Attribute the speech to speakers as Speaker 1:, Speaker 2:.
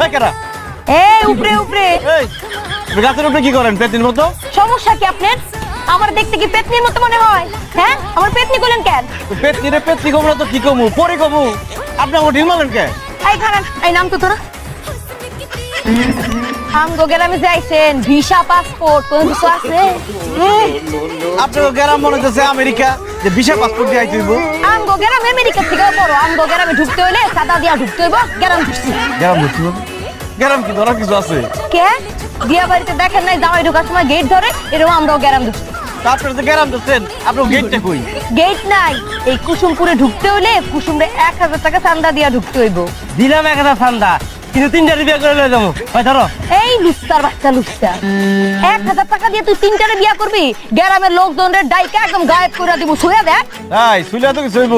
Speaker 1: এই কারা
Speaker 2: এই উপরে উপরে
Speaker 1: এই গাছের উপরে কি করেন পেতনির মতো?
Speaker 2: সমস্যা কি আপনার? আমার দেখতে কি পেতনির মতো মনে হয়? হ্যাঁ আমার পেতনি কইলেন কেন?
Speaker 1: পেতনিরে পেতনি কমু না তো কি কমু পরে কমু আপনি আমার ঢিল মারলেন কে?
Speaker 2: এই খারান এই নাম তো তোরা আমগো গ্রামে যাইছেন ভিসা পাসপোর্ট কোন কিছু আছে?
Speaker 1: আপনার গ্রাম মনে হচ্ছে আমেরিকা যে ভিসা পাসপোর্ট দিয়ে আইতে হইব।
Speaker 2: আমগো গ্রাম আমেরিকা থেকে বড় আমগো গ্রামে ঢুকতে হইলে সাদা দিয়া ঢুকতে হইব গ্রাম ঢুকছি
Speaker 1: গ্রাম ঢুকতে হবে গ্রাম কি ধরা কিছু আছে?
Speaker 2: কে বিয়া বাড়িতে দেখেন নাই জামাই ঢোকার সময় গেট ধরে এরকম আমরাও গ্রাম ঢুকছি।
Speaker 1: আপনারা তো গ্রাম ঢুকছেন আপনার গেটটা কই?
Speaker 2: গেট নাই এই কুসুমপুরে ঢুকতে হইলে কুসুমরে 1000 টাকা চান্দা দিয়া ঢুকতে হইব।
Speaker 1: দিলাম 1000 চান্দা কিন্তু 3টা বিয়া করে লয়ে যাবো ভাই ধরো।
Speaker 2: এই লুস্তার বাচ্চা লুস্তা 1000 টাকা দিয়ে তুই 3টারে বিয়া করবি গ্রামের লোকজনের ডাইকা একদম গায়েব করে দিব ছুঁয়া দেখ।
Speaker 1: এই সুইলা তো কিছু হইব